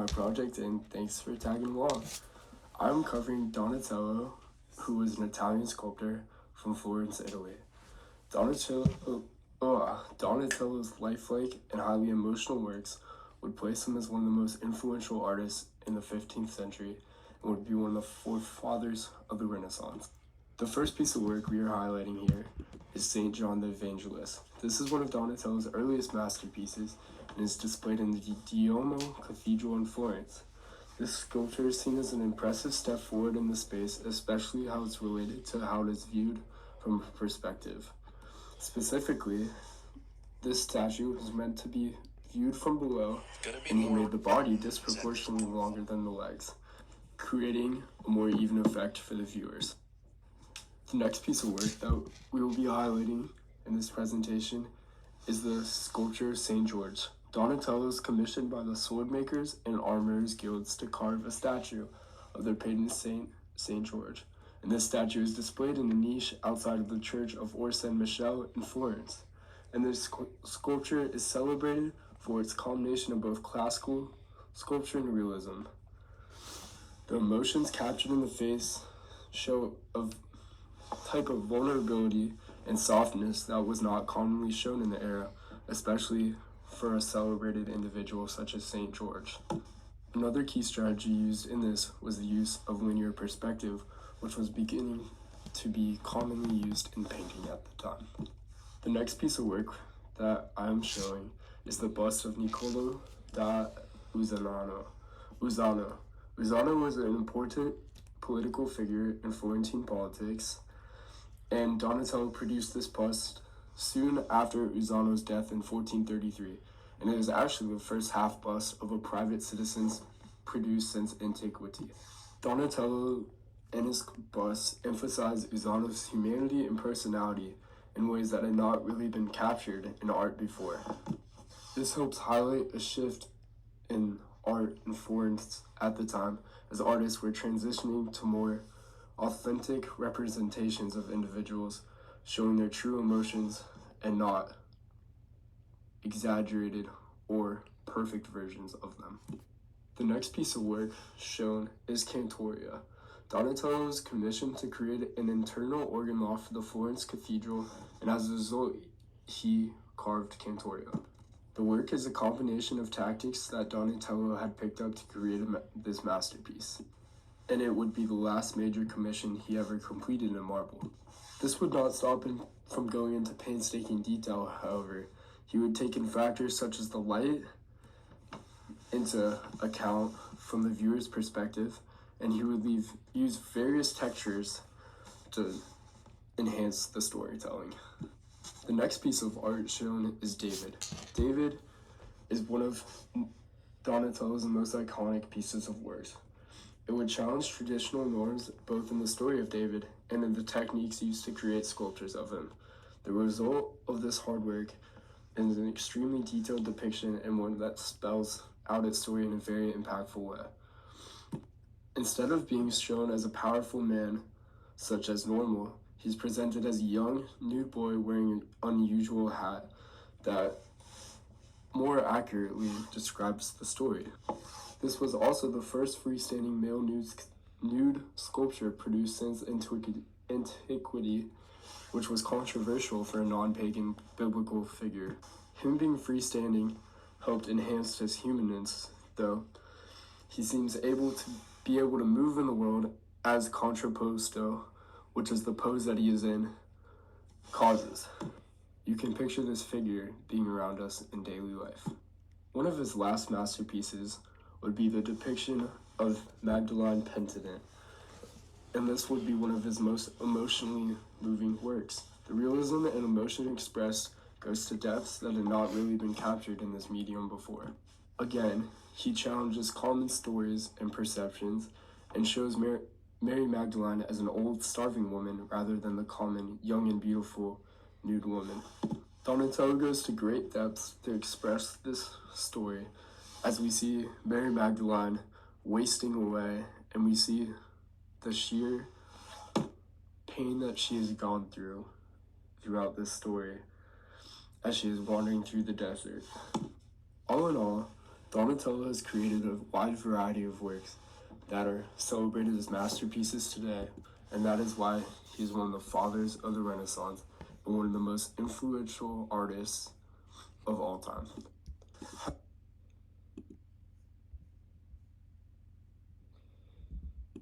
my project, and thanks for tagging along. I'm covering Donatello, who was an Italian sculptor from Florence, Italy. Donatello's lifelike and highly emotional works would place him as one of the most influential artists in the 15th century and would be one of the forefathers of the Renaissance. The first piece of work we are highlighting here is St. John the Evangelist. This is one of Donatello's earliest masterpieces and is displayed in the Duomo Cathedral in Florence. This sculpture is seen as an impressive step forward in the space, especially how it's related to how it is viewed from perspective. Specifically, this statue is meant to be viewed from below, and he made the body disproportionately longer than the legs, creating a more even effect for the viewers. The next piece of work that we will be highlighting in this presentation is the sculpture St. George. Donatello is commissioned by the sword makers and armorers guilds to carve a statue of their patron saint, St. George. And this statue is displayed in a niche outside of the church of Or San Michele in Florence. And this sculpture is celebrated for its combination of both classical sculpture and realism. The emotions captured in the face show a type of vulnerability and softness that was not commonly shown in the era, especially for a celebrated individual such as St. George. Another key strategy used in this was the use of linear perspective, which was beginning to be commonly used in painting at the time. The next piece of work that I am showing is the bust of Niccolò da Uzzano. Uzzano was an important political figure in Florentine politics, and Donatello produced this bust soon after Uzzano's death in 1433, and it is actually the first half bust of a private citizen's produced since antiquity. Donatello and his bust emphasized Uzzano's humanity and personality in ways that had not really been captured in art before. This helps highlight a shift in art in Florence at the time, as artists were transitioning to more authentic representations of individuals, showing their true emotions and not exaggerated or perfect versions of them. The next piece of work shown is Cantoria. Donatello was commissioned to create an internal organ loft for the Florence Cathedral, and as a result, he carved Cantoria. The work is a combination of tactics that Donatello had picked up to create this masterpiece, and it would be the last major commission he ever completed in marble. This would not stop him from going into painstaking detail, however. He would take in factors such as the light into account from the viewer's perspective, and he would use various textures to enhance the storytelling. The next piece of art shown is David. David is one of Donatello's most iconic pieces of work. It would challenge traditional norms both in the story of David and in the techniques used to create sculptures of him. The result of this hard work is an extremely detailed depiction and one that spells out its story in a very impactful way. Instead of being shown as a powerful man, such as normal, he's presented as a young, nude boy wearing an unusual hat that more accurately describes the story. This was also the first freestanding male nude sculpture produced since antiquity, which was controversial for a non-pagan biblical figure. Him being freestanding helped enhance his humanness, though. He seems able to move in the world as contrapposto, which is the pose that he is in, causes. You can picture this figure being around us in daily life. One of his last masterpieces would be the depiction of Magdalene penitent, and this would be one of his most emotionally moving works. The realism and emotion expressed goes to depths that had not really been captured in this medium before. Again, he challenges common stories and perceptions and shows Mary Magdalene as an old, starving woman rather than the common, young and beautiful, nude woman. Donatello goes to great depths to express this story as we see Mary Magdalene wasting away, and we see the sheer pain that she has gone throughout this story as she is wandering through the desert. All in all, Donatello has created a wide variety of works that are celebrated as masterpieces today, and that is why he is one of the fathers of the Renaissance and one of the most influential artists of all time.